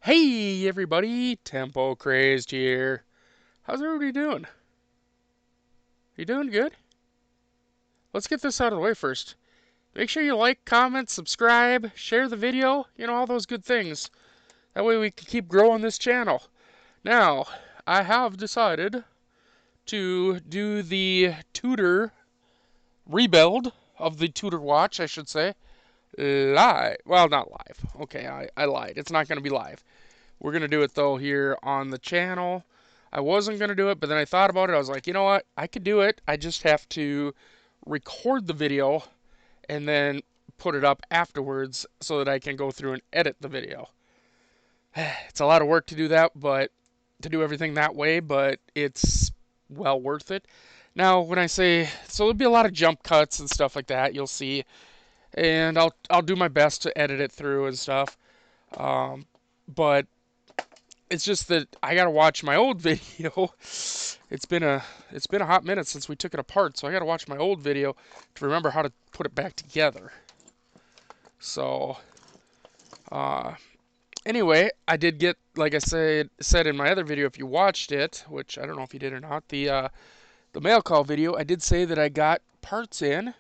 Hey everybody, Tempo Crazed here. How's everybody doing? You doing good? Let's get this out of the way first. Make sure you like, comment, subscribe, share the video, all those good things. That way we can keep growing this channel. Now, I have decided to do the Tudor rebuild of the Tudor watch, I should say. Live. Well, not live. Okay, I lied. It's not going to be live. We're going to do it, though, here on the channel. I wasn't going to do it, but then I thought about it. I was like, you know what? I could do it. I just have to record the video and then put it up afterwards so that I can go through and edit the video. It's a lot of work to do that, but to do everything that way, but it's well worth it. Now, when I say, so there'll be a lot of jump cuts and stuff like that, you'll see, and I'll do my best to edit it through and stuff. But it's just that I gotta watch my old video. It's been a hot minute since we took it apart, so I gotta watch my old video to remember how to put it back together. So, anyway, I did get, like I said in my other video, if you watched it, which I don't know if you did or not, the mail call video, I did say that I got parts in.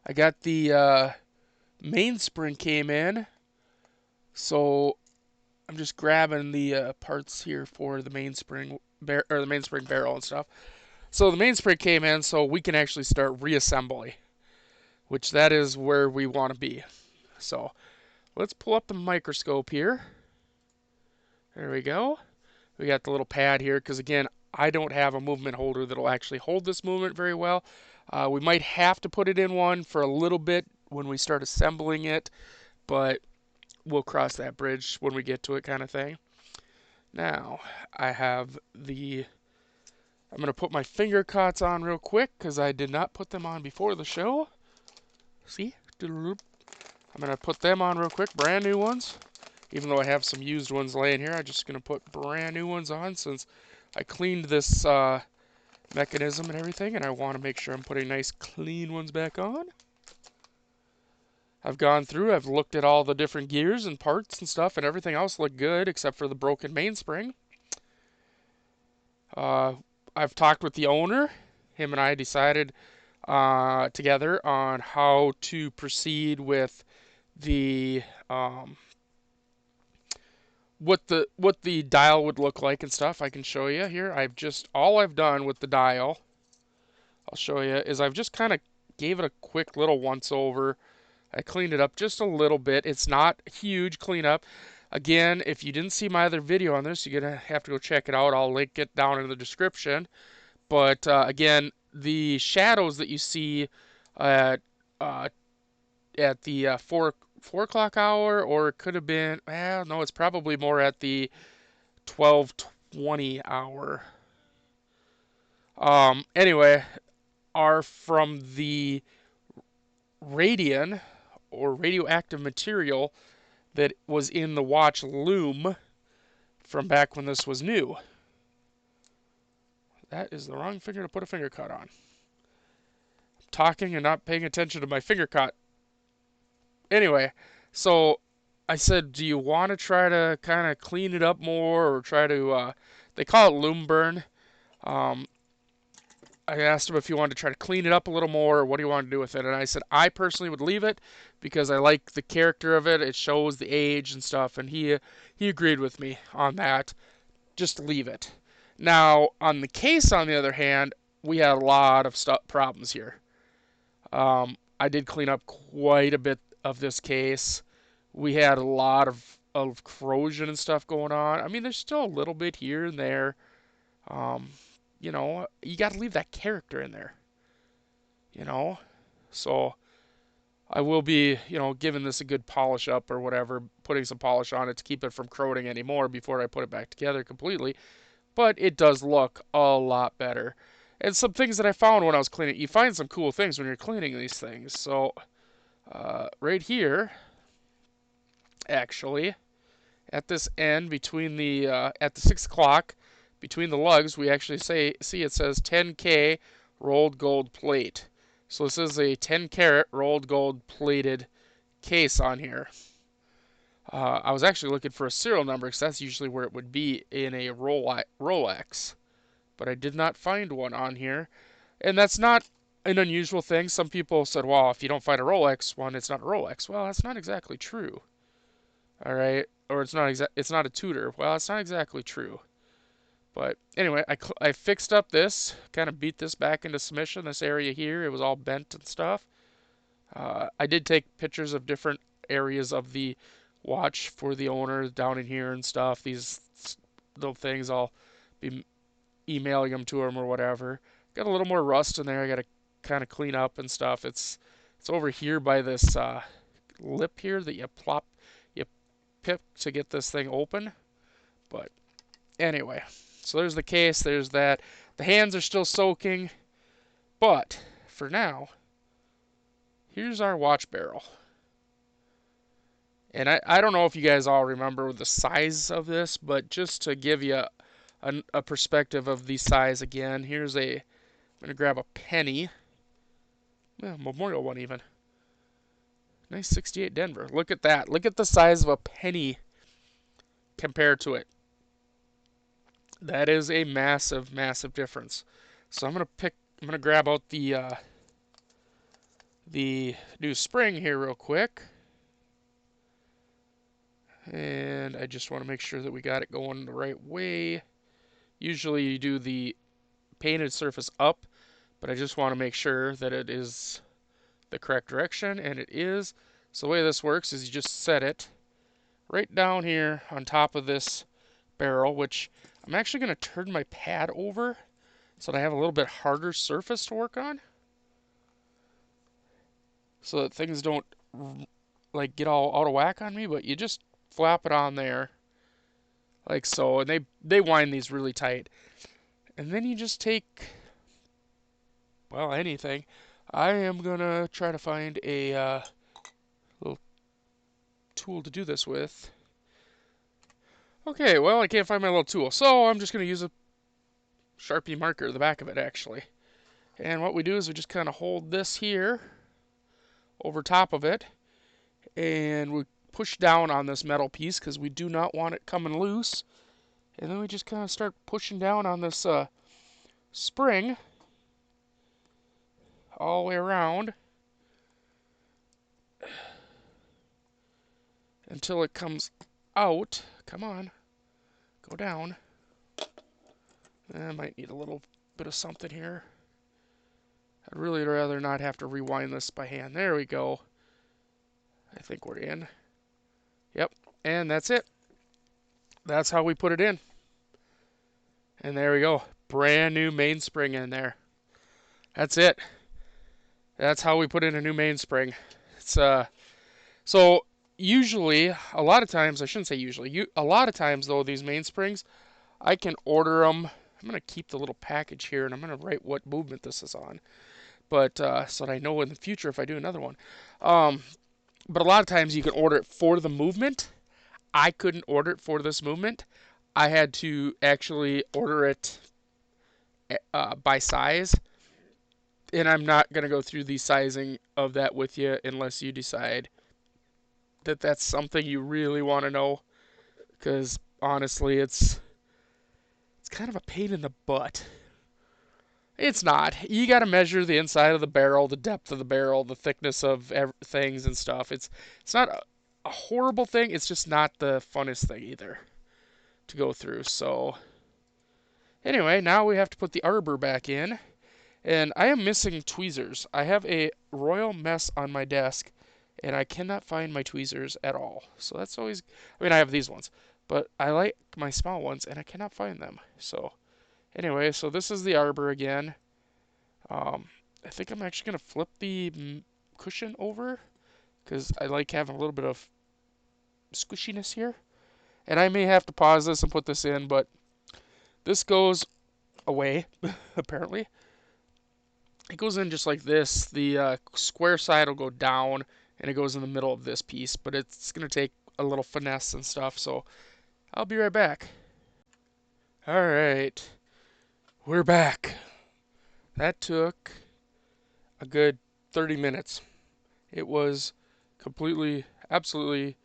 I got the mainspring came in, so I'm just grabbing the parts here for the mainspring the mainspring barrel and stuff. So the mainspring came in, so we can actually start reassembly, which that is where we want to be. So let's pull up the microscope here. There we go. We got the little pad here because, again, I don't have a movement holder that'll actually hold this movement very well. We might have to put it in one for a little bit when we start assembling it, but we'll cross that bridge when we get to it, kind of thing. Now, I have I'm going to put my finger cots on real quick because I did not put them on before the show. See? I'm going to put them on real quick, brand new ones. Even though I have some used ones laying here, I'm just going to put brand new ones on since I cleaned this mechanism and everything, and I want to make sure I'm putting nice clean ones back on. I've gone through, I've looked at all the different gears and parts and stuff, and everything else looked good except for the broken mainspring. I've talked with the owner. Him and I decided together on how to proceed with the what the dial would look like and stuff. I can show you here. All I've done with the dial, I'll show you, is I've just kind of gave it a quick little once over. I cleaned it up just a little bit. It's not huge cleanup. Again, if you didn't see my other video on this, you're going to have to go check it out. I'll link it down in the description. But again, the shadows that you see at the 4 o'clock hour, or it could have been, no, it's probably more at the 12:20 hour. Anyway, are from the radium or radioactive material that was in the watch loom from back when this was new. That is the wrong finger to put a finger cut on. I'm talking and not paying attention to my finger cut. Anyway, so I said, do you want to try to kind of clean it up more or try to, they call it loom burn. I asked him if he wanted to try to clean it up a little more, or what do you want to do with it? And I said, I personally would leave it because I like the character of it. It shows the age and stuff, and he agreed with me on that. Just leave it. Now, on the case, on the other hand, we had a lot of problems here. I did clean up quite a bit of this case. We had a lot of corrosion and stuff going on. I mean, there's still a little bit here and there. You got to leave that character in there. So I will be, giving this a good polish up or whatever, putting some polish on it to keep it from corroding anymore before I put it back together completely. But it does look a lot better. And some things that I found when I was cleaning, you find some cool things when you're cleaning these things. So right here, actually, at this end between the at the 6 o'clock between the lugs, we actually see it says 10K rolled gold plate. So this is a 10 karat rolled gold plated case on here. I was actually looking for a serial number because that's usually where it would be in a Rolex, but I did not find one on here. And that's not an unusual thing. Some people said, well, if you don't find a Rolex one, it's not a Rolex. Well, that's not exactly true. All right, or it's not a Tudor. Well, it's not exactly true. But anyway, I fixed up this, kind of beat this back into submission. This area here, it was all bent and stuff. I did take pictures of different areas of the watch for the owner down in here and stuff. These little things, I'll be emailing them to him or whatever. Got a little more rust in there. I got to kind of clean up and stuff. It's over here by this lip here that you pip to get this thing open. But anyway, so there's the case. There's that. The hands are still soaking, but for now, here's our watch barrel. And I don't know if you guys all remember the size of this, but just to give you a perspective of the size again, I'm going to grab a penny. Memorial one even. Nice 68 Denver. Look at that. Look at the size of a penny compared to it. That is a massive, massive difference. So I'm gonna grab out the new spring here real quick. And I just want to make sure that we got it going the right way. Usually you do the painted surface up, but I just want to make sure that it is the correct direction, and it is. So the way this works is you just set it right down here on top of this barrel, which I'm actually going to turn my pad over so that I have a little bit harder surface to work on, so that things don't like get all out of whack on me. But you just flap it on there like so, and they wind these really tight. And then you just take, well, anything. I am gonna try to find a little tool to do this with. Okay, well, I can't find my little tool, so I'm just gonna use a Sharpie marker, the back of it actually. And what we do is we just kind of hold this here over top of it, and we push down on this metal piece because we do not want it coming loose. And then we just kind of start pushing down on this spring all the way around until it comes out. Come on, go down. I might need a little bit of something here. I'd really rather not have to rewind this by hand. There we go. I think we're in. Yep, and that's it. That's how we put it in. And there we go. Brand new mainspring in there. That's it. That's how we put in a new mainspring. It's so usually, a lot of times, I shouldn't say usually, a lot of times though, these mainsprings, I can order them. I'm going to keep the little package here, and I'm going to write what movement this is on, but so that I know in the future if I do another one. But a lot of times you can order it for the movement. I couldn't order it for this movement. I had to actually order it by size, and I'm not going to go through the sizing of that with you unless you decide that that's something you really want to know, because honestly, it's kind of a pain in the butt. It's not. You got to measure the inside of the barrel, the depth of the barrel, the thickness of things and stuff. It's not a horrible thing. It's just not the funnest thing either to go through. So anyway, now we have to put the arbor back in, and I am missing tweezers. I have a royal mess on my desk, and I cannot find my tweezers at all. So that's always, I mean, I have these ones, but I like my small ones, and I cannot find them. So anyway, so this is the arbor again. I think I'm actually going to flip the cushion over because I like having a little bit of squishiness here. And I may have to pause this and put this in, but this goes away, apparently. It goes in just like this. The square side will go down, and it goes in the middle of this piece, but it's going to take a little finesse and stuff, so I'll be right back. Alright, we're back. That took a good 30 minutes. It was completely, absolutely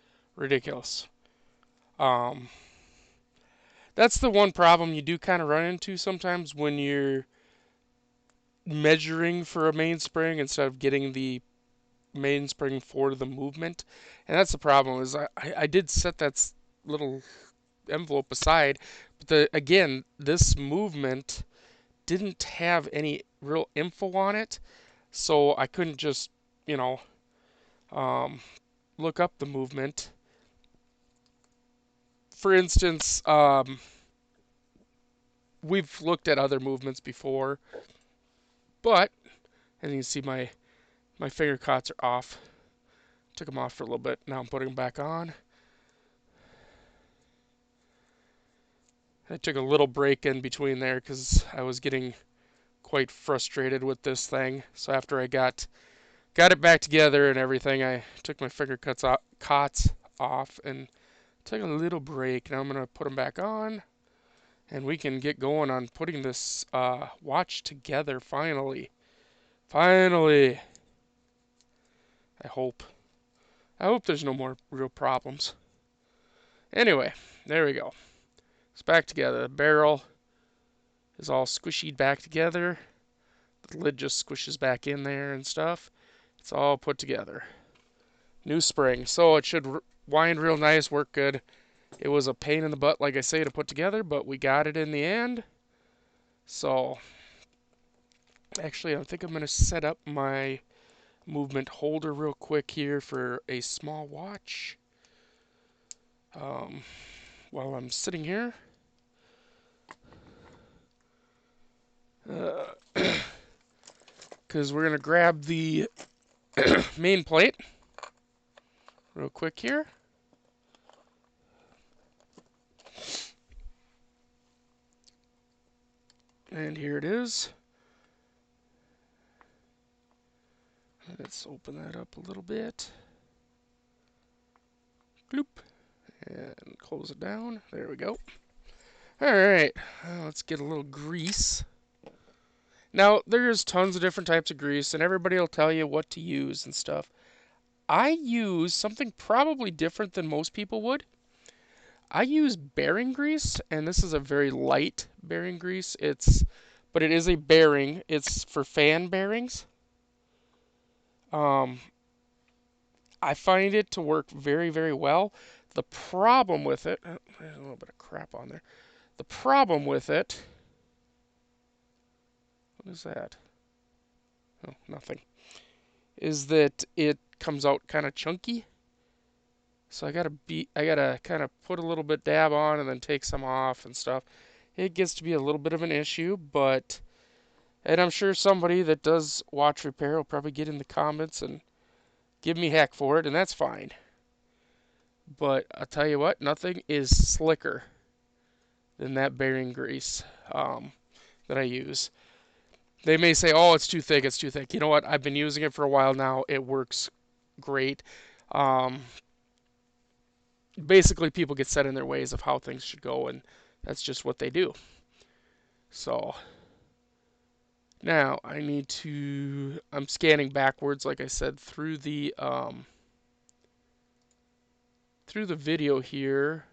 ridiculous. Um, that's the one problem you do kind of run into sometimes when you're measuring for a mainspring instead of getting the mainspring for the movement. And that's the problem is I did set that little envelope aside, but again, this movement didn't have any real info on it, so I couldn't just, you know, um, look up the movement. For instance, we've looked at other movements before, but, and you can see my finger cots are off. Took them off for a little bit. Now I'm putting them back on. I took a little break in between there because I was getting quite frustrated with this thing. So after I got it back together and everything, I took my finger cots off and took a little break. Now I'm going to put them back on, and we can get going on putting this watch together finally. Finally. I hope there's no more real problems. Anyway, there we go. It's back together. The barrel is all squishied back together. The lid just squishes back in there and stuff. It's all put together. New spring. So it should wind real nice, work good. It was a pain in the butt, like I say, to put together, but we got it in the end. So, actually, I think I'm going to set up my movement holder real quick here for a small watch. While I'm sitting here. Because we're going to grab the main plate real quick here. And here it is. Let's open that up a little bit. Bloop. And close it down. There we go. Alright, let's get a little grease. Now, there's tons of different types of grease, and everybody will tell you what to use and stuff. I use something probably different than most people would. I use bearing grease, and this is a very light bearing grease. But it is a bearing. It's for fan bearings. I find it to work very, very well. The problem with it, there's a little bit of crap on there. The problem with it, what is that? Oh, nothing. Is that it comes out kind of chunky. So I gotta kind of put a little bit dab on and then take some off and stuff. It gets to be a little bit of an issue, and I'm sure somebody that does watch repair will probably get in the comments and give me heck for it, and that's fine. But I'll tell you what, nothing is slicker than that bearing grease that I use. They may say, oh, it's too thick, it's too thick. You know what? I've been using it for a while now. It works great. Basically, people get set in their ways of how things should go, and that's just what they do. So, now I'm scanning backwards, like I said, through the video here,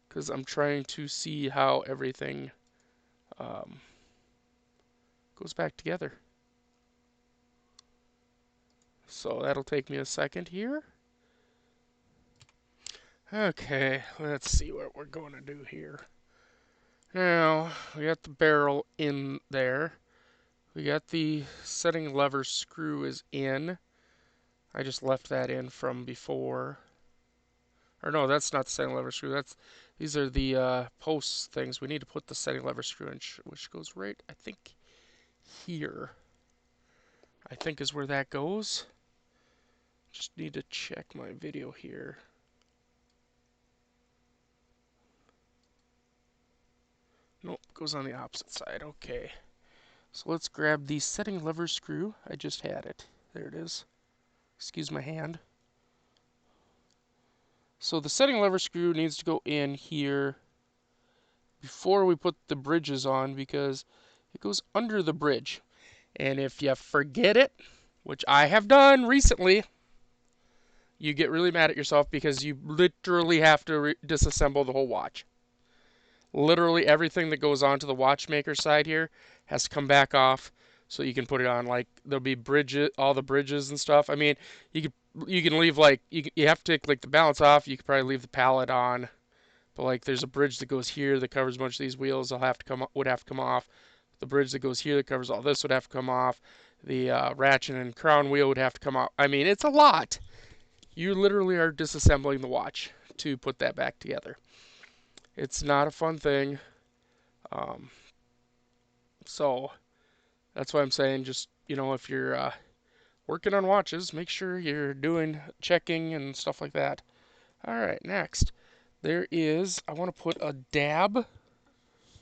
because I'm trying to see how everything goes back together. So that'll take me a second here. Okay, let's see what we're going to do here. Now, we got the barrel in there. We got the setting lever screw is in. I just left that in from before. Or no, that's not the setting lever screw. These are the post things. We need to put the setting lever screw in, which goes right, I think, here. I think is where that goes. Just need to check my video here. Nope, goes on the opposite side. Okay. So let's grab the setting lever screw. I just had it. There it is. Excuse my hand. So the setting lever screw needs to go in here before we put the bridges on because it goes under the bridge. And if you forget it, which I have done recently, you get really mad at yourself because you literally have to disassemble the whole watch. Literally everything that goes onto the watchmaker side here has to come back off so you can put it on. Like there'll be bridges, all the bridges and stuff. I mean, you can leave like you have to take like the balance off. You could probably leave the pallet on, but like there's a bridge that goes here that covers a bunch of these wheels. Would have to come off. The bridge that goes here that covers all this would have to come off. The ratchet and crown wheel would have to come off. I mean, it's a lot. You literally are disassembling the watch to put that back together. It's not a fun thing. Um, so that's why I'm saying just, if you're working on watches, make sure you're doing checking and stuff like that. All right, next. I want to put a dab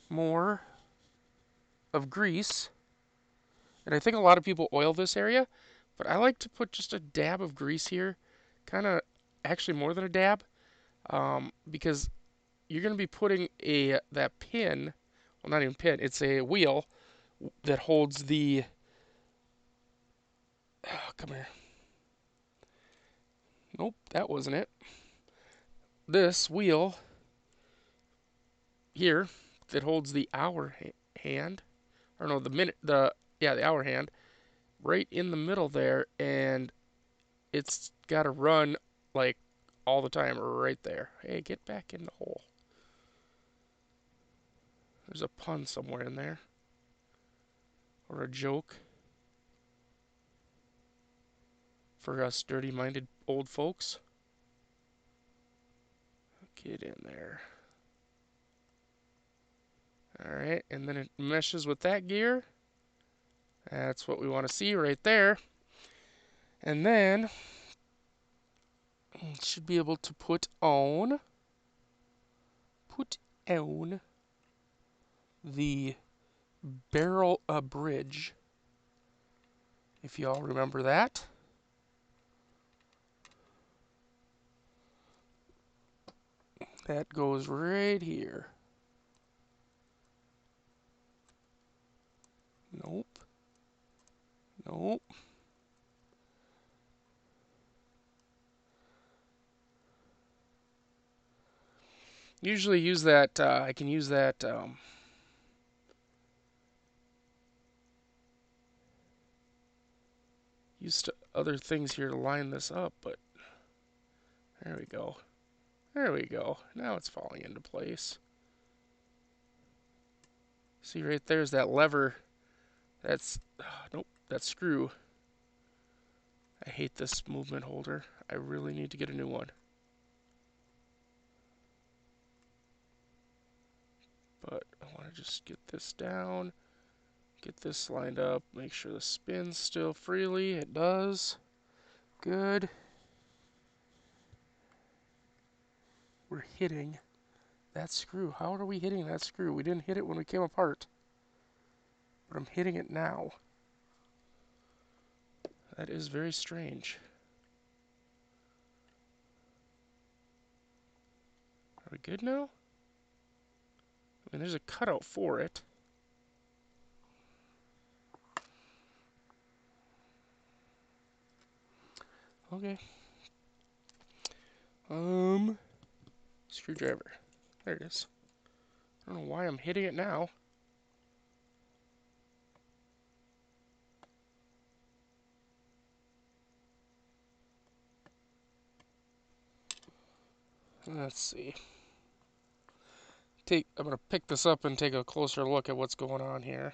more of grease. And I think a lot of people oil this area, but I like to put just a dab of grease here. Kind of, actually more than a dab, because you're going to be putting that pin, well, not even pin, it's a wheel that holds the, oh, come here. Nope, that wasn't it. This wheel here that holds the hour hand, or no, the minute, the hour hand, right in the middle there, and it's got to run like all the time right there. Hey, get back in the hole. There's a pun somewhere in there, or a joke for us dirty-minded old folks. Get in there. Alright, and then it meshes with that gear. That's what we want to see right there. And then it should be able to put on the barrel bridge, if y'all remember that. That goes right here. Nope. Nope. Usually use that, I can use that, use other things here to line this up, but there we go. There we go. Now it's falling into place. See right there's that lever. That's, nope, that screw. I hate this movement holder. I really need to get a new one. But I want to just get this down, get this lined up, make sure the spins still freely. It does. Good. We're hitting that screw. How are we hitting that screw? We didn't hit it when we came apart. But I'm hitting it now. That is very strange. Are we good now? I mean, there's a cutout for it. Okay. Screwdriver. There it is. I don't know why I'm hitting it now. Let's see. I'm going to pick this up and take a closer look at what's going on here.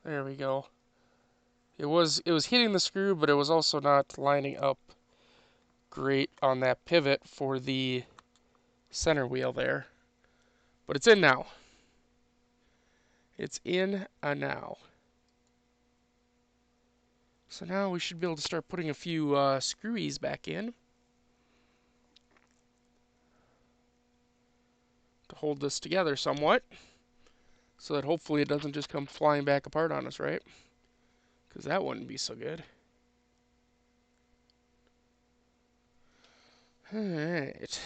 There we go. It was hitting the screw, but it was also not lining up great on that pivot for the center wheel there. But it's in now. It's in now. So now we should be able to start putting a few screwies back in to hold this together somewhat, so that hopefully it doesn't just come flying back apart on us, right? Because that wouldn't be so good. Alright.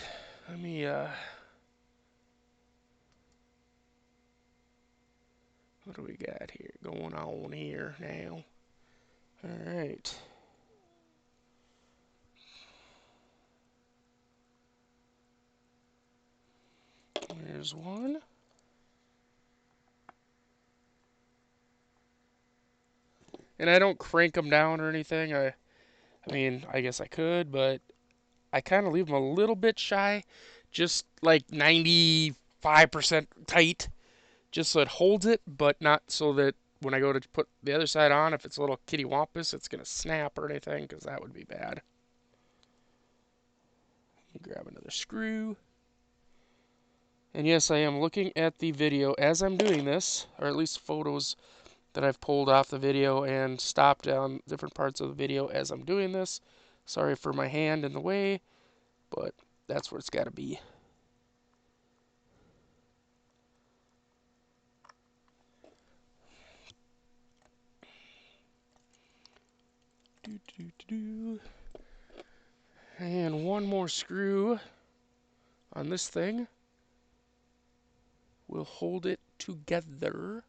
Let me What do we got here going on here now? Alright. There's one. And I don't crank them down or anything. I mean, I guess I could, but I kind of leave them a little bit shy, just like 95% tight, just so it holds it, but not so that when I go to put the other side on, if it's a little kitty wampus, it's going to snap or anything, because that would be bad. Grab another screw. And yes, I am looking at the video as I'm doing this, or at least photos that I've pulled off the video and stopped on different parts of the video as I'm doing this. Sorry for my hand in the way, but that's where it's got to be. And one more screw on this thing will hold it together.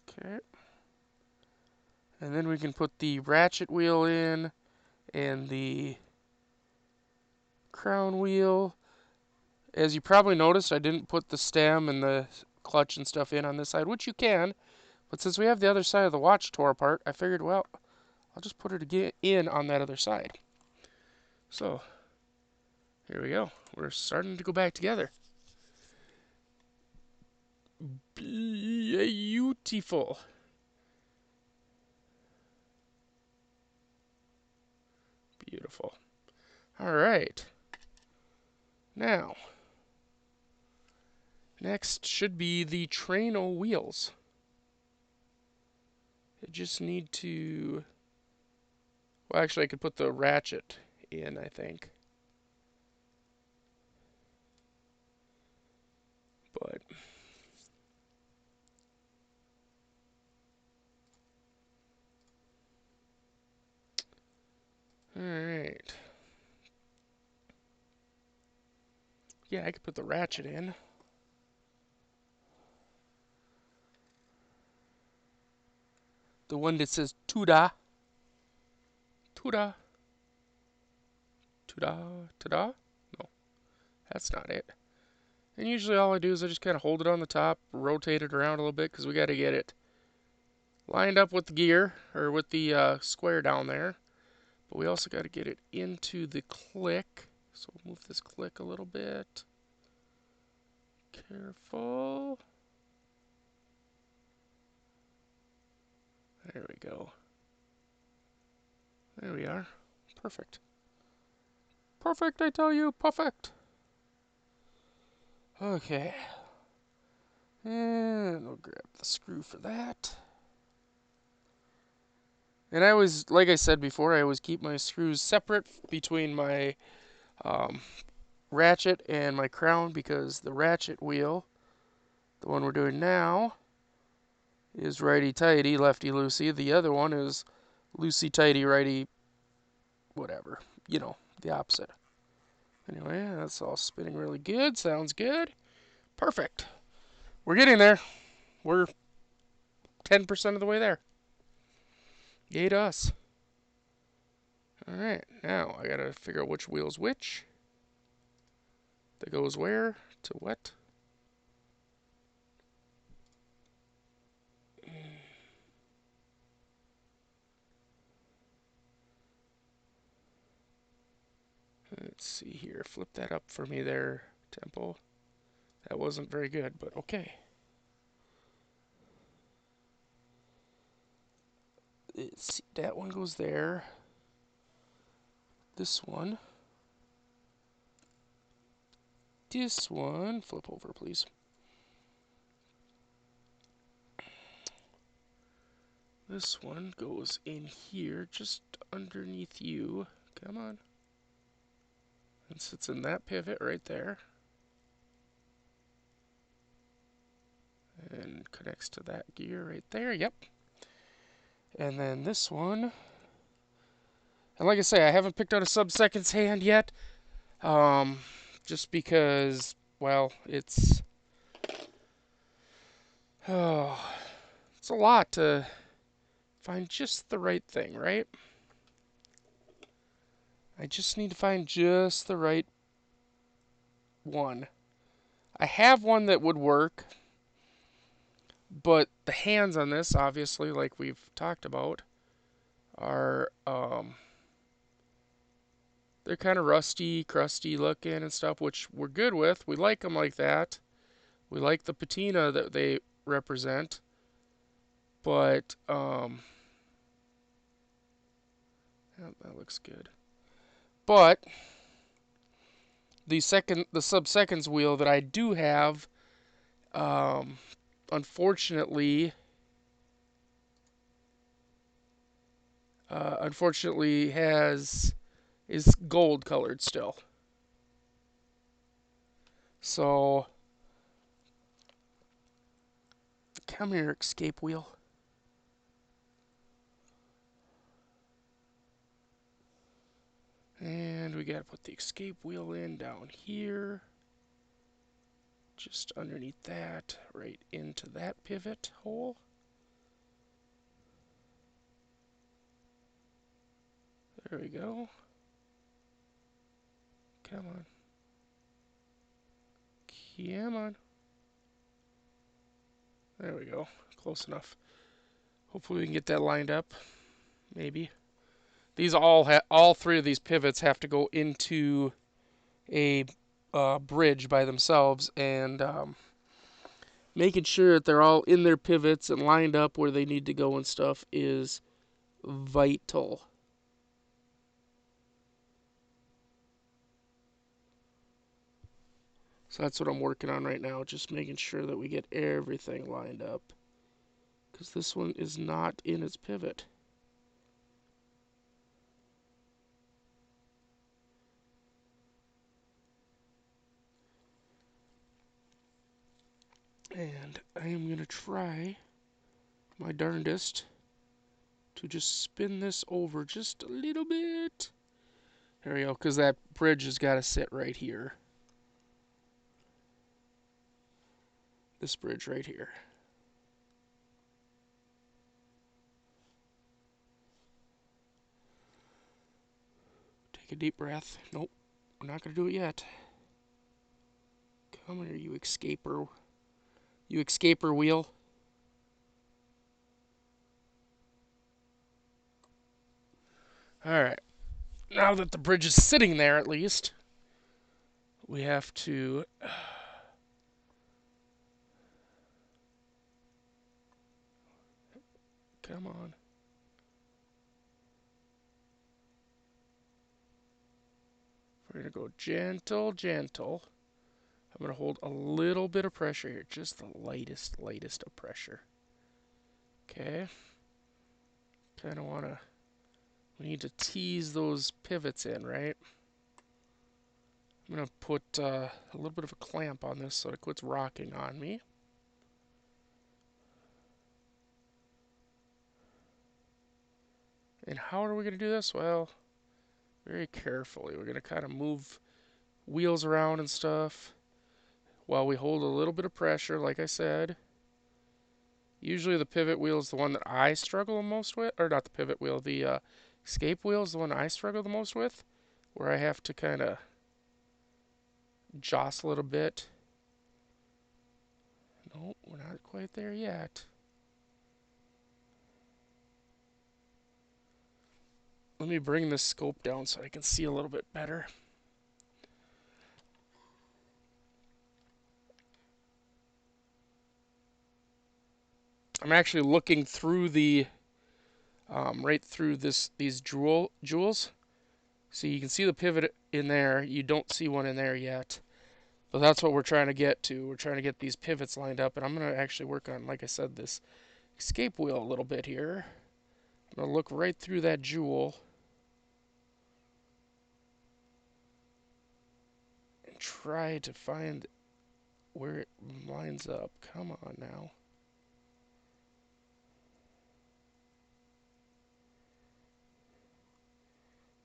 Okay. And then we can put the ratchet wheel in and the crown wheel. As you probably noticed, I didn't put the stem and the clutch and stuff in on this side, which you can. But since we have the other side of the watch tore apart, I figured, well, I'll just put it in on that other side. So, here we go. We're starting to go back together. Beautiful. Beautiful. All right. Now, next should be the traino wheels. I just need to... Well, actually, I could put the ratchet in, I think. But... Alright. Yeah, I could put the ratchet in. The one that says Tudor. Tudor. Tudor. Tudor? No, that's not it. And usually all I do is I just kind of hold it on the top, rotate it around a little bit, because we got to get it lined up with the gear, or with the square down there. But we also got to get it into the click. So we'll move this click a little bit. Careful. There we go. There we are. Perfect. Perfect, I tell you, perfect. Okay. And we'll grab the screw for that. And I always, like I said before, I always keep my screws separate between my ratchet and my crown, because the ratchet wheel, the one we're doing now, is righty-tighty, lefty-loosey. The other one is loosey-tighty, righty, whatever. You know, the opposite. Anyway, that's all spinning really good. Sounds good. Perfect. We're getting there. We're 10% of the way there. Yay to us. Alright, now I gotta figure out which wheel's which. That goes where? To what? Let's see here. Flip that up for me there, Tempo. That wasn't very good, but okay. Let's see. That one goes there. This one. This one. Flip over, please. This one goes in here, just underneath you. Come on. And sits in that pivot right there. And connects to that gear right there. Yep. And then this one. And like I say, I haven't picked out a sub-seconds hand yet. Just because, well, oh, it's a lot to find just the right thing, right? I just need to find just the right one. I have one that would work, but the hands on this, obviously, like we've talked about, are they're kind of rusty, crusty looking and stuff, which we're good with. We like them like that. We like the patina that they represent, but that looks good. But the sub-seconds wheel that I do have, um, unfortunately, is gold colored still. So come here, escape wheel. And we gotta put the escape wheel in down here. Just underneath that, right into that pivot hole. There we go. Come on. Come on. There we go. Close enough. Hopefully we can get that lined up. Maybe. These all three of these pivots have to go into a bridge by themselves, and making sure that they're all in their pivots and lined up where they need to go and stuff is vital. So that's what I'm working on right now, just making sure that we get everything lined up, because this one is not in its pivot. And I am going to try my darndest to just spin this over just a little bit. There we go, because that bridge has got to sit right here. This bridge right here. Take a deep breath. Nope, we're not going to do it yet. Come here, you escaper. You escaper wheel. Alright. Now that the bridge is sitting there, at least, we have to... Come on. We're going to go gentle, gentle. I'm going to hold a little bit of pressure here. Just the lightest of pressure. Okay. Kind of want to... We need to tease those pivots in, right? I'm going to put a little bit of a clamp on this so it quits rocking on me. And how are we going to do this? Well, very carefully. We're going to kind of move wheels around and stuff while we hold a little bit of pressure, like I said. Usually the pivot wheel is the one that I struggle the most with, or not the pivot wheel, the escape wheel is the one I struggle the most with, where I have to kind of jostle it a bit. Nope, we're not quite there yet. Let me bring this scope down so I can see a little bit better. I'm actually looking through the right through these jewels. So you can see the pivot in there. You don't see one in there yet. But that's what we're trying to get to. We're trying to get these pivots lined up. And I'm going to actually work on, like I said, this escape wheel a little bit here. I'm going to look right through that jewel and try to find where it lines up. Come on now.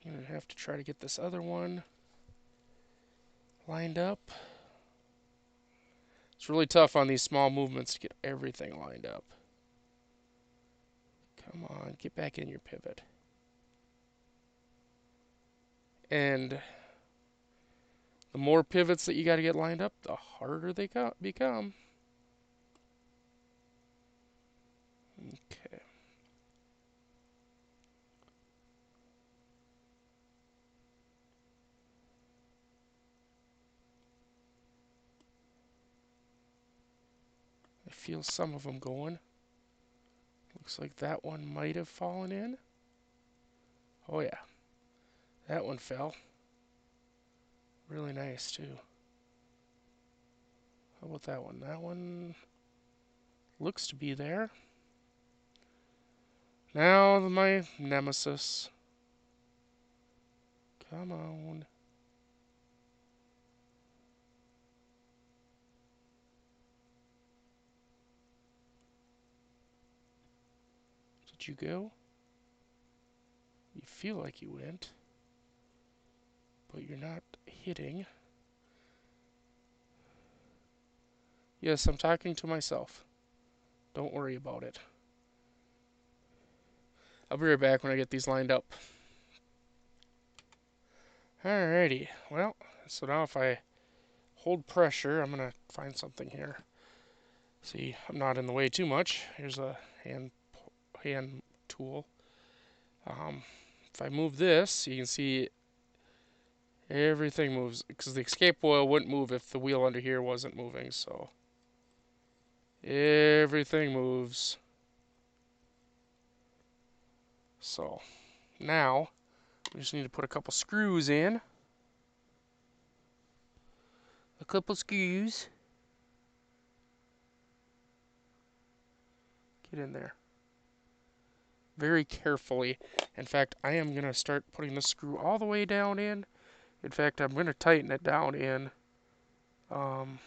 I'm going to have to try to get this other one lined up. It's really tough on these small movements to get everything lined up. Come on, get back in your pivot. And the more pivots that you got to get lined up, the harder they become. Okay. I feel some of them going. Looks like that one might have fallen in. Oh yeah, that one fell. Really nice too. How about that one? That one looks to be there. Now my nemesis. Come on. Did you go? You feel like you went, but you're not hitting. Yes, I'm talking to myself. Don't worry about it. I'll be right back when I get these lined up. Alrighty, well, so now if I hold pressure, I'm going to find something here. See, I'm not in the way too much. Here's a hand tool. If I move this, you can see everything moves, because the escape oil wouldn't move if the wheel under here wasn't moving, so everything moves. So now we just need to put a couple screws in. A couple screws. Get in there. Very carefully. In fact, I am going to start putting the screw all the way down in. In fact, I'm going to tighten it down in. Because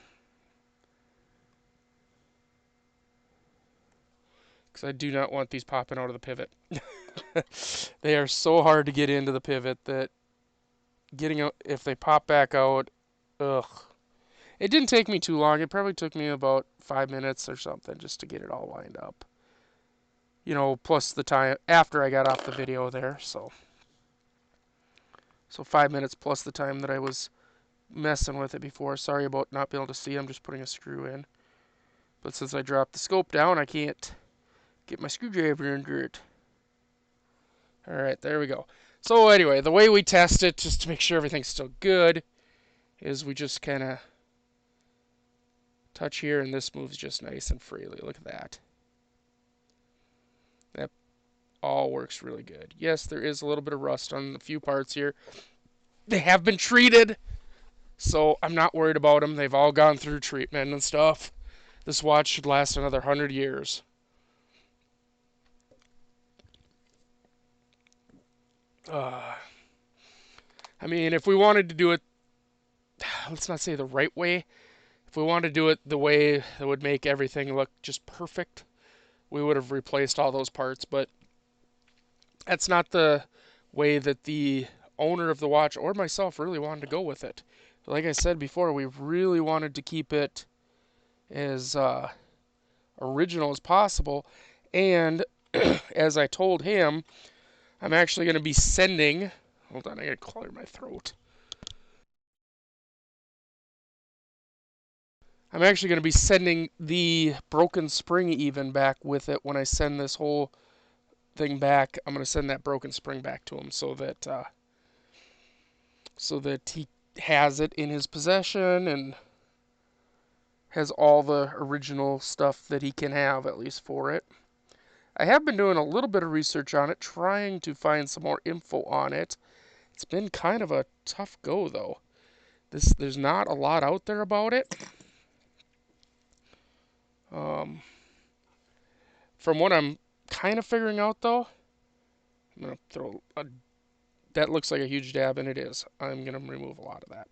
I do not want these popping out of the pivot. They are so hard to get into the pivot that getting out, if they pop back out, ugh. It didn't take me too long. It probably took me about 5 minutes or something just to get it all lined up. You know, plus the time after I got off the video there, so 5 minutes plus the time that I was messing with it before. Sorry about not being able to see. I'm just putting a screw in. But since I dropped the scope down, I can't get my screwdriver under it. Alright, there we go. So anyway, the way we test it, just to make sure everything's still good, is we just kind of touch here, and this moves just nice and freely. Look at that. That all works really good. Yes, there is a little bit of rust on a few parts here. They have been treated, so I'm not worried about them. They've all gone through treatment and stuff. This watch should last another 100 years. I mean, if we wanted to do it, let's not say the right way, if we wanted to do it the way that would make everything look just perfect, we would have replaced all those parts, but that's not the way that the owner of the watch or myself really wanted to go with it. Like I said before, we really wanted to keep it as original as possible, and as I told him, I'm actually going to be sending... Hold on, I gotta clear my throat. I'm actually going to be sending the broken spring even back with it when I send this whole thing back. I'm going to send that broken spring back to him so that he has it in his possession and has all the original stuff that he can have, at least for it. I have been doing a little bit of research on it, trying to find some more info on it. It's been kind of a tough go, though. There's not a lot out there about it. From what I'm kind of figuring out, though, I'm going to throw a... That looks like a huge dab, and it is. I'm going to remove a lot of that.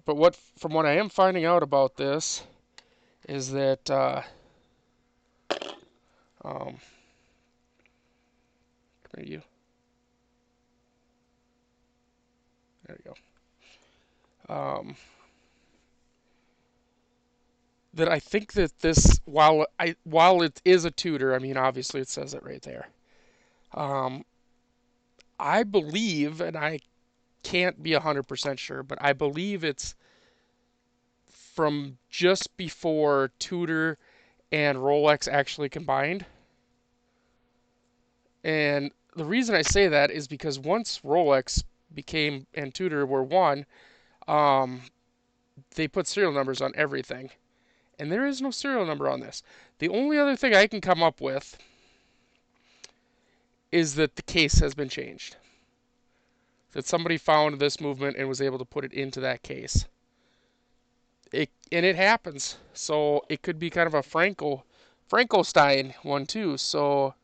But from what I am finding out about this is that come here, you. There we go. That I think that this, while it is a Tudor, I mean, obviously it says it right there. Um, I believe, and I can't be 100% sure, but I believe it's from just before Tudor and Rolex actually combined. And the reason I say that is because once Rolex became and Tudor were one, um, they put serial numbers on everything. And there is no serial number on this. The only other thing I can come up with is that the case has been changed. That somebody found this movement and was able to put it into that case. And it happens. So it could be kind of a Frankenstein one too. So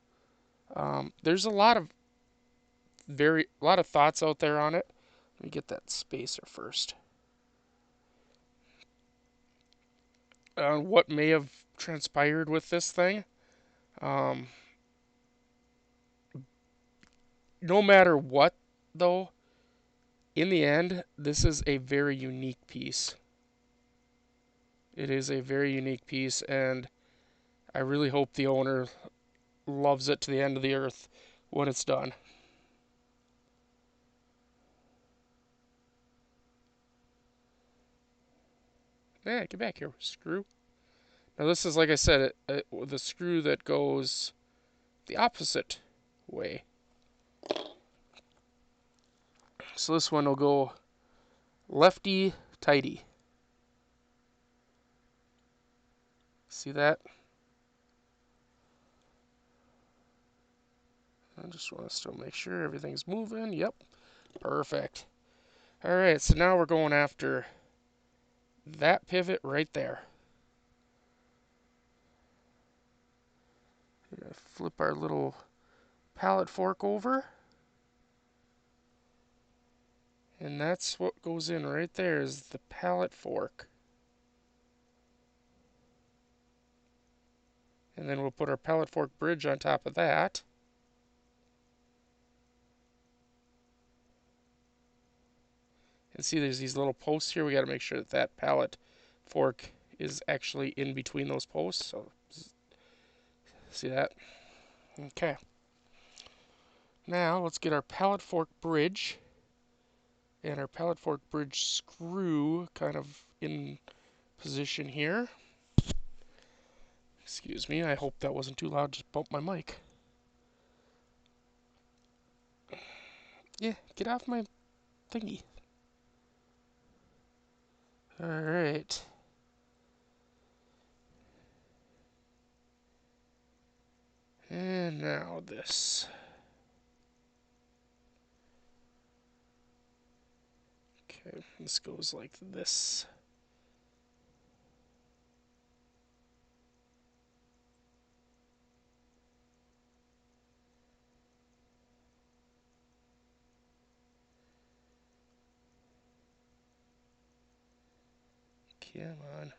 there's a lot of thoughts out there on it. Let me get that spacer first. What may have transpired with this thing. Um, no matter what, though, in the end, this is a very unique piece. It is a very unique piece, and I really hope the owner loves it to the end of the earth when it's done. Yeah, get back here, screw. Now this is, like I said, the screw that goes the opposite way. So this one will go lefty tighty. See that? I just want to still make sure everything's moving. Yep, perfect. All right, so now we're going after that pivot right there. We're gonna flip our little pallet fork over. And that's what goes in right there is the pallet fork. And then we'll put our pallet fork bridge on top of that. And see there's these little posts here. We got to make sure that that pallet fork is actually in between those posts. So see that? Okay. Now let's get our pallet fork bridge and our pallet fork bridge screw kind of in position here. Excuse me, I hope that wasn't too loud, just bumped my mic. Yeah, get off my thingy. Alright. And now this. Okay, this goes like this. Come on.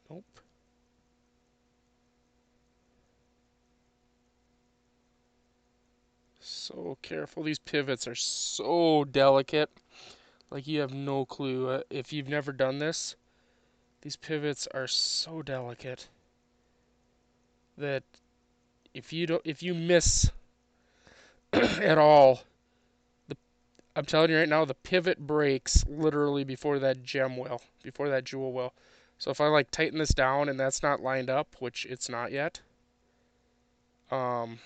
Nope. So careful. These pivots are so delicate. Like you have no clue. If you've never done this, these pivots are so delicate that if you miss at all, I'm telling you right now, the pivot breaks literally before that before that jewel will. So if I like tighten this down and that's not lined up, which it's not yet, um,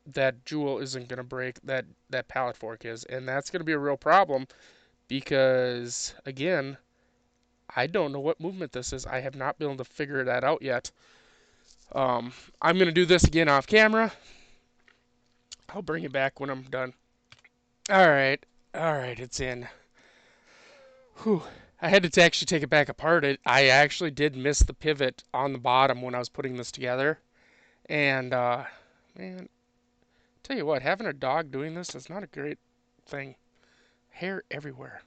that jewel isn't gonna break. That pallet fork is, and that's gonna be a real problem because again, I don't know what movement this is. I have not been able to figure that out yet. I'm gonna do this again off camera. I'll bring it back when I'm done. All right, it's in. Whew. I had to actually take it back apart. I actually did miss the pivot on the bottom when I was putting this together. And, man, tell you what, having a dog doing this is not a great thing. Hair everywhere.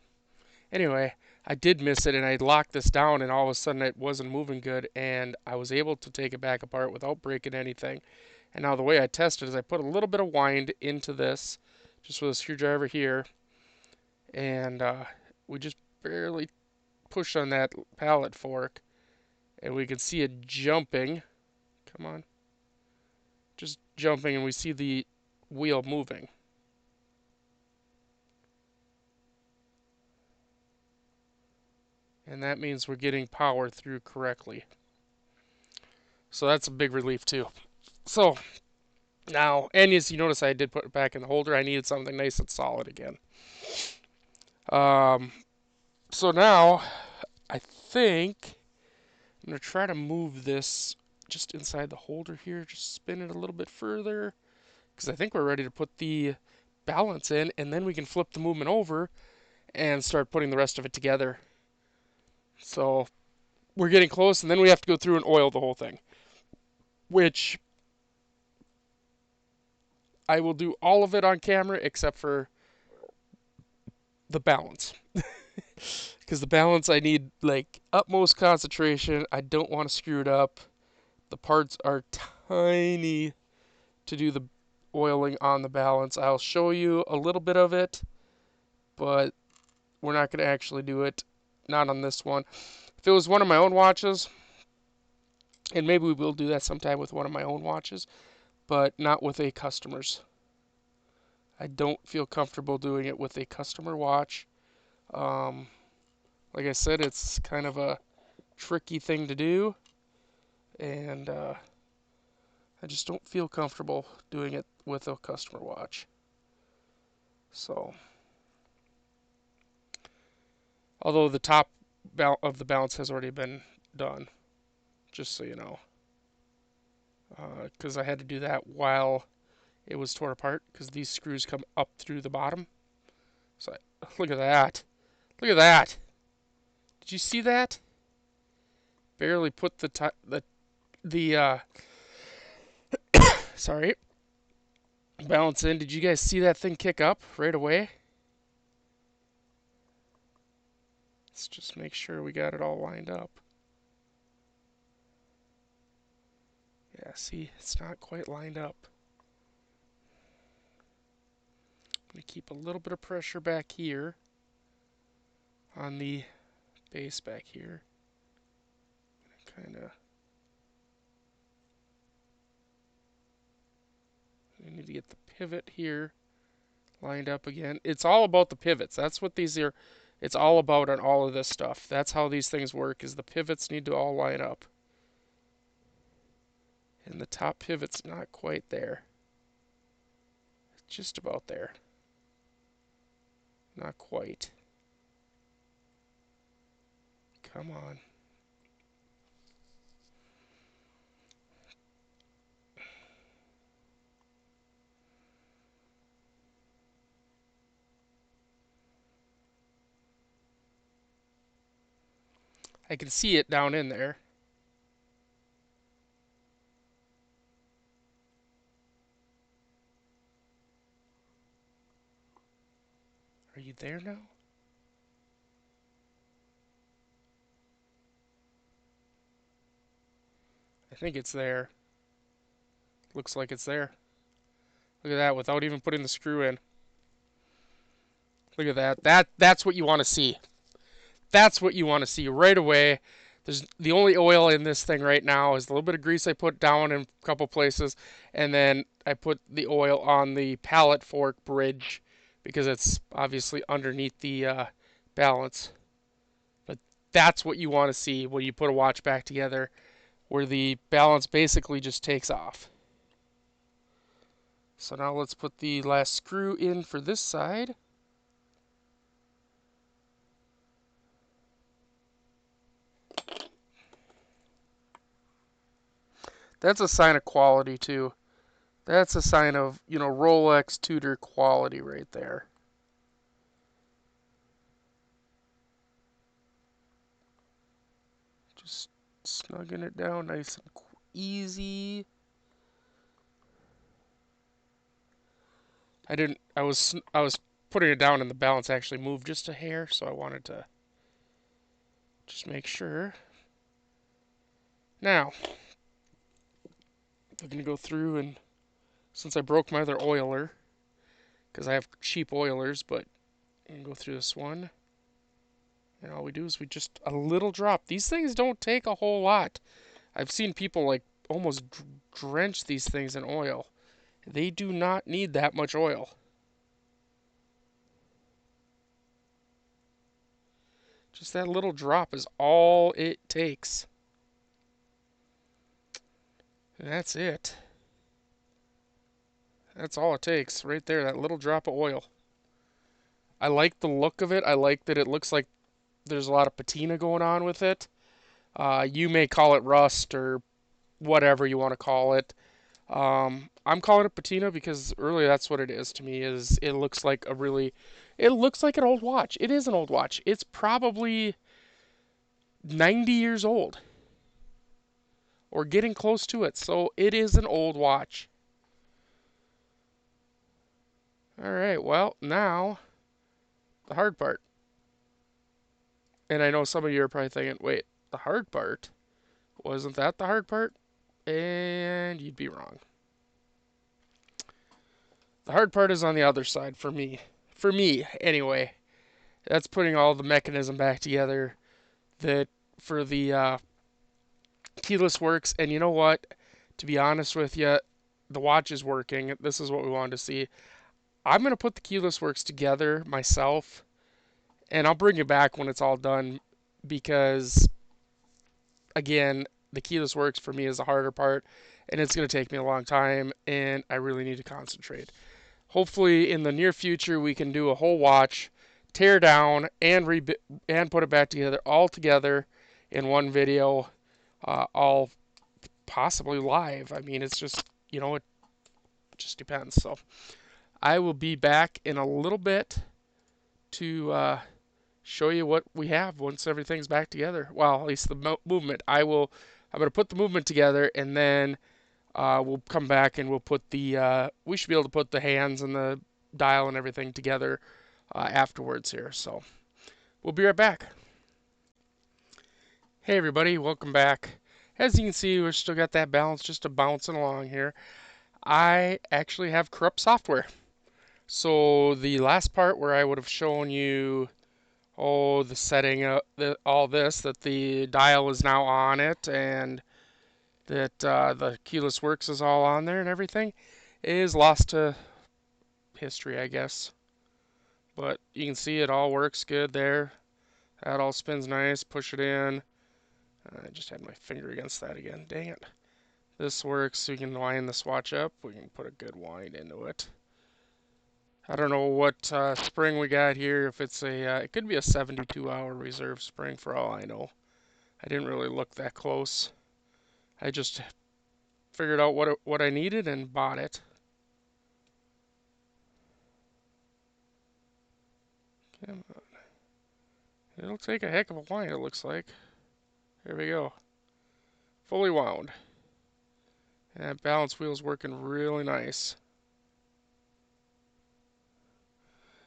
Anyway, I did miss it, and I locked this down, and all of a sudden it wasn't moving good, and I was able to take it back apart without breaking anything. And now the way I test it is I put a little bit of wind into this, just with a screwdriver here, and we just barely push on that pallet fork, and we can see it jumping. Come on. Just jumping, and we see the wheel moving. And that means we're getting power through correctly. So that's a big relief too. So now, and as you notice, I did put it back in the holder. I needed something nice and solid again. Um, so now, I think I'm going to try to move this just inside the holder here. Just spin it a little bit further. Because I think we're ready to put the balance in. And then we can flip the movement over and start putting the rest of it together. So we're getting close. And then we have to go through and oil the whole thing. Which I will do all of it on camera except for the balance. Because the balance, I need like utmost concentration. I don't want to screw it up. The parts are tiny to do the oiling on the balance. I'll show you a little bit of it, but we're not going to actually do it. Not on this one. If it was one of my own watches, and maybe we will do that sometime with one of my own watches, but not with a customer's. I don't feel comfortable doing it with a customer watch. Like I said, it's kind of a tricky thing to do, and I just don't feel comfortable doing it with a customer watch. So, although the top of the balance has already been done, just so you know, because I had to do that while it was torn apart, because these screws come up through the bottom. So, look at that. Look at that. Did you see that? Barely put sorry, balance in. Did you guys see that thing kick up right away? Let's just make sure we got it all lined up. Yeah, see, it's not quite lined up. I'm going to keep a little bit of pressure back here on the base back here. Kind of. We need to get the pivot here lined up again. It's all about the pivots. That's what these are. It's all about on all of this stuff. That's how these things work, is the pivots need to all line up. And the top pivot's not quite there. It's just about there. Not quite. Come on. I can see it down in there. Are you there now? I think it's there. Looks like it's there. Look at that, without even putting the screw in. Look at that. That's what you want to see. That's what you want to see right away. There's the only oil in this thing right now is a little bit of grease I put down in a couple places, and then I put the oil on the pallet fork bridge because it's obviously underneath the balance. But that's what you want to see when you put a watch back together, where the balance basically just takes off. So now let's put the last screw in for this side. That's a sign of quality too. That's a sign of, Rolex Tudor quality right there. Just snugging it down nice and easy. I was putting it down and the balance actually moved just a hair, so I wanted to just make sure. Now, I'm going to go through and, since I broke my other oiler, because I have cheap oilers, but I'm going to go through this one. And all we do is we just, a little drop. These things don't take a whole lot. I've seen people like almost drench these things in oil. They do not need that much oil. Just that little drop is all it takes. And that's it. That's all it takes right there, that little drop of oil. I like the look of it. I like that it looks like there's a lot of patina going on with it. You may call it rust or whatever you want to call it. I'm calling it patina because really that's what it is to me. Is it looks like it looks like an old watch. It is an old watch. It's probably 90 years old or getting close to it. So it is an old watch. All right, well, now the hard part. And I know some of you are probably thinking, wait, the hard part? Wasn't that the hard part? And you'd be wrong. The hard part is on the other side for me. For me, anyway. That's putting all the mechanism back together that for the keyless works. And you know what? To be honest with you, the watch is working. This is what we wanted to see. I'm going to put the keyless works together myself, and I'll bring you back when it's all done because, again, the keyless works for me is the harder part, and it's going to take me a long time, and I really need to concentrate. Hopefully, in the near future, we can do a whole watch, tear down, and put it back together, all together in one video, all possibly live. I mean, it's just, it just depends. So I will be back in a little bit to show you what we have once everything's back together. Well, at least the movement. I'm going to put the movement together, and then we'll come back and we'll put we should be able to put the hands and the dial and everything together afterwards here. So we'll be right back. Hey everybody, welcome back. As you can see, we've still got that balance just bouncing along here. I actually have corrupt software. So the last part where I would have shown you, the setting, all this, that the dial is now on it and that the keyless works is all on there and everything, is lost to history, I guess. But you can see it all works good there. That all spins nice. Push it in. I just had my finger against that again. Dang it. This works, so you can wind this watch up. We can put a good wind into it. I don't know what spring we got here. If it's it could be a 72-hour reserve spring for all I know. I didn't really look that close. I just figured out what I needed and bought it. Come on. It'll take a heck of a wind, it looks like. There we go. Fully wound. And that balance wheel's working really nice.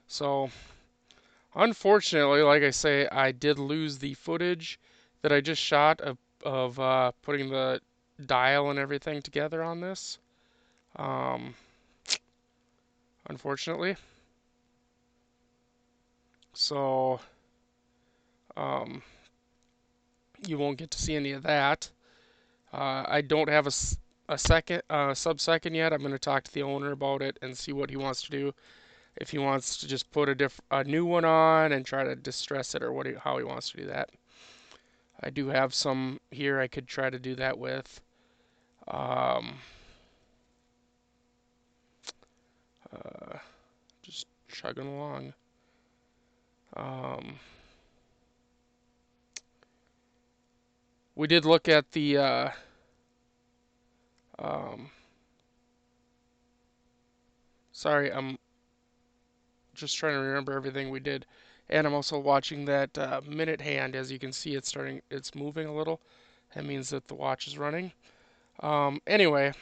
So, unfortunately, like I say, I did lose the footage that I just shot of putting the dial and everything together on this. Unfortunately. So, you won't get to see any of that. I don't have a sub-second yet. I'm going to talk to the owner about it and see what he wants to do. If he wants to just put a new one on and try to distress it, or how he wants to do that. I do have some here I could try to do that with. Just chugging along. We did look at the sorry, I'm just trying to remember everything we did. And I'm also watching that minute hand. As you can see, it's moving a little. That means that the watch is running. Anyway,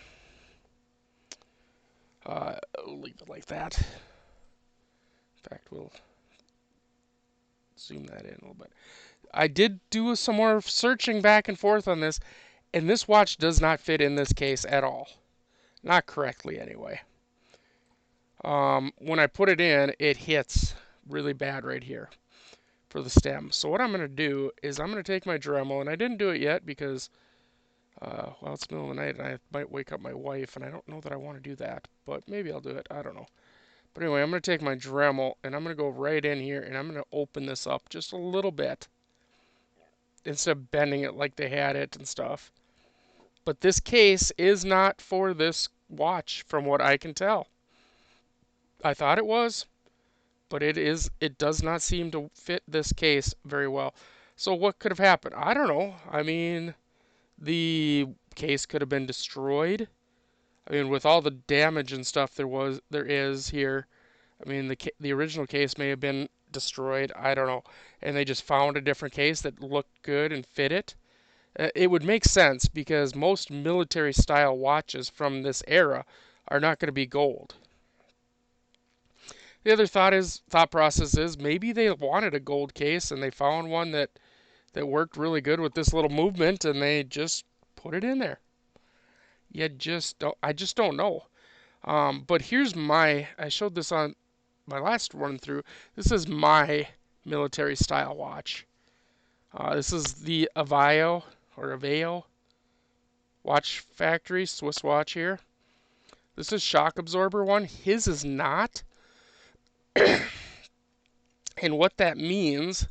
I'll leave it like that. In fact, we'll zoom that in a little bit. I did some more searching back and forth on this, and this watch does not fit in this case at all. Not correctly anyway. When I put it in, it hits really bad right here for the stem. So what I'm going to do is I'm going to take my Dremel, and I didn't do it yet because, well, it's the middle of the night and I might wake up my wife, and I don't know that I want to do that, but maybe I'll do it. I don't know. But anyway, I'm going to take my Dremel, and I'm going to go right in here, and I'm going to open this up just a little bit instead of bending it like they had it and stuff. But this case is not for this watch from what I can tell. I thought it was, but it does not seem to fit this case very well. So what could have happened? I don't know. I mean, the case could have been destroyed. I mean, with all the damage and stuff there is here. I mean, the original case may have been destroyed. I don't know. And they just found a different case that looked good and fit it. It would make sense because most military style watches from this era are not going to be gold. The other thought process is maybe they wanted a gold case and they found one that worked really good with this little movement and they just put it in there. I just don't know. But here's I showed this on my last run through. This is my military style watch. This is the Aveo watch factory, Swiss watch here. This is shock absorber one. His is not. And what that means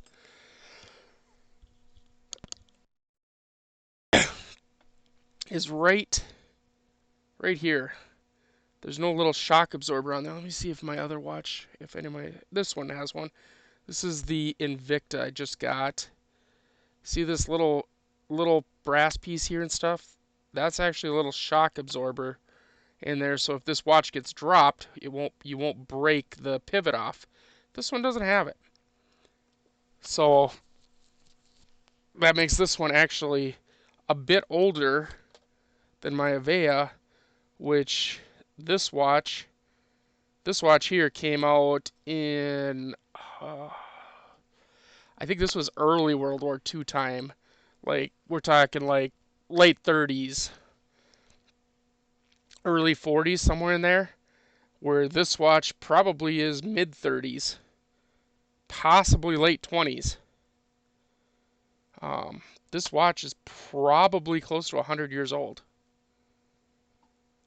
is right here. There's no little shock absorber on there. Let me see if my other watch, this one has one. This is the Invicta I just got. See this little brass piece here and stuff? That's actually a little shock absorber in there, so if this watch gets dropped, you won't break the pivot off. This one doesn't have it. So that makes this one actually a bit older than my Avea, which this watch here came out in I think this was early World War II time. Like we're talking like late 30s, early 40s, somewhere in there. Where this watch probably is mid 30s, possibly late 20s. This watch is probably close to 100 years old.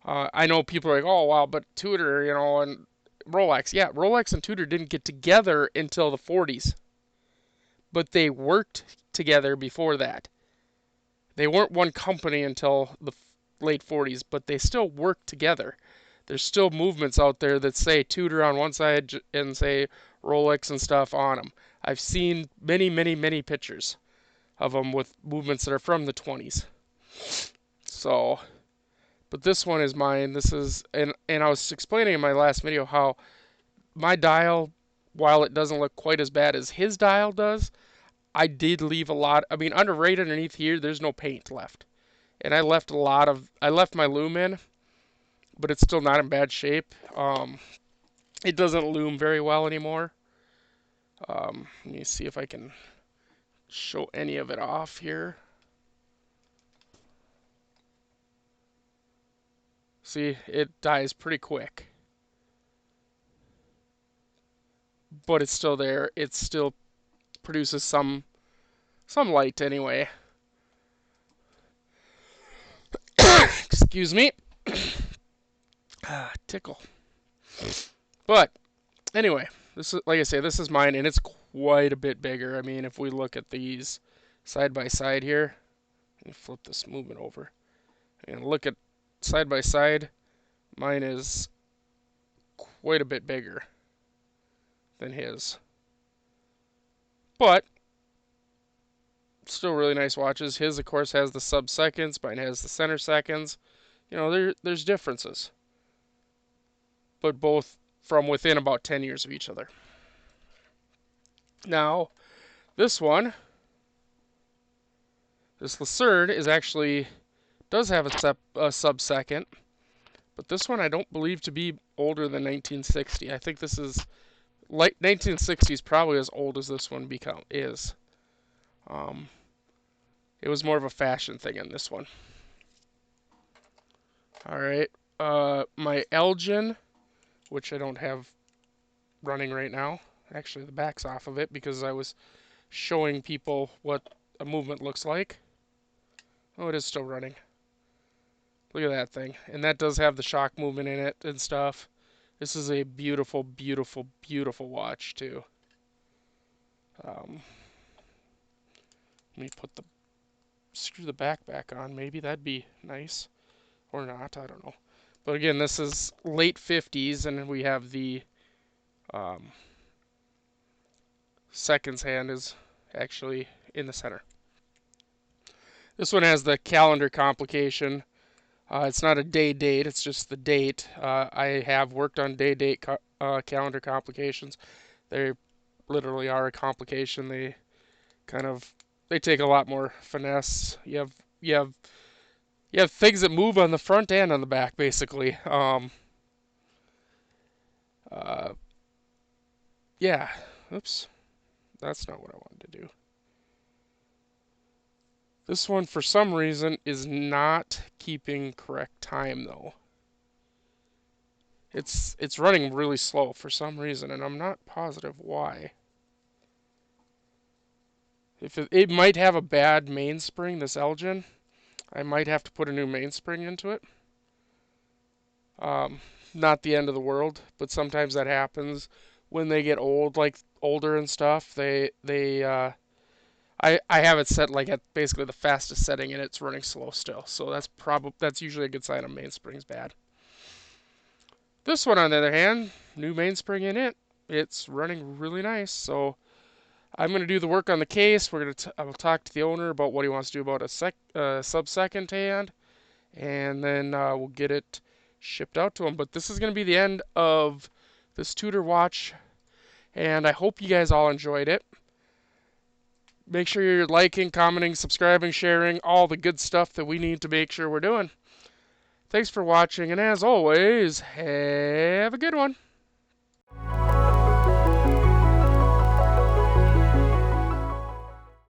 I know people are like, oh, wow, but Tudor, and Rolex. Yeah, Rolex and Tudor didn't get together until the 40s. But they worked together before that. They weren't one company until the late 40s, but they still worked together. There's still movements out there that say Tudor on one side and say Rolex and stuff on them. I've seen many, many, many pictures of them with movements that are from the 20s. So, but this one is mine. This is, and I was explaining in my last video how my dial, while it doesn't look quite as bad as his dial does, I did leave a lot. I mean, right underneath here, there's no paint left. And I left my loom in, but it's still not in bad shape. It doesn't loom very well anymore. Let me see if I can show any of it off here. See, it dies pretty quick. But it's still there. It still produces some light anyway. Excuse me. Tickle. But anyway, this is, like I say, this is mine, and it's quite a bit bigger. I mean, if we look at these side by side here, let me flip this movement over and look at side by side. Mine is quite a bit bigger than his, but still really nice watches. His, of course, has the sub seconds. Mine has the center seconds. There's differences, but both from within about 10 years of each other. Now, this one, this Lucerne does have a sub second, but this one I don't believe to be older than 1960. I think this is like 1960 is probably as old as this one is. It was more of a fashion thing in this one. All right, my Elgin, which I don't have running right now. Actually, the back's off of it because I was showing people what a movement looks like. Oh, it is still running. Look at that thing. And that does have the shock movement in it and stuff. This is a beautiful, beautiful, beautiful watch, too. Let me screw the back on. Maybe that'd be nice. Or not, I don't know. But again, this is late 50s, and we have the seconds hand is actually in the center. This one has the calendar complication. It's not a day date, it's just the date. I have worked on day date calendar complications. They literally are a complication. They take a lot more finesse. You have things that move on the front and on the back, basically. Yeah. Oops. That's not what I wanted to do. This one, for some reason, is not keeping correct time, though. It's running really slow for some reason, and I'm not positive why. If it might have a bad mainspring, this Elgin. I might have to put a new mainspring into it. Not the end of the world, but sometimes that happens when they get old, like older and stuff. I have it set like at basically the fastest setting, and it's running slow still. So that's usually a good sign a mainspring's bad. This one, on the other hand, new mainspring in it. It's running really nice. So I'm going to do the work on the case. I will talk to the owner about what he wants to do about a sub-second hand, and then we'll get it shipped out to him. But this is going to be the end of this Tudor watch, and I hope you guys all enjoyed it. Make sure you're liking, commenting, subscribing, sharing, all the good stuff that we need to make sure we're doing. Thanks for watching, and as always, have a good one.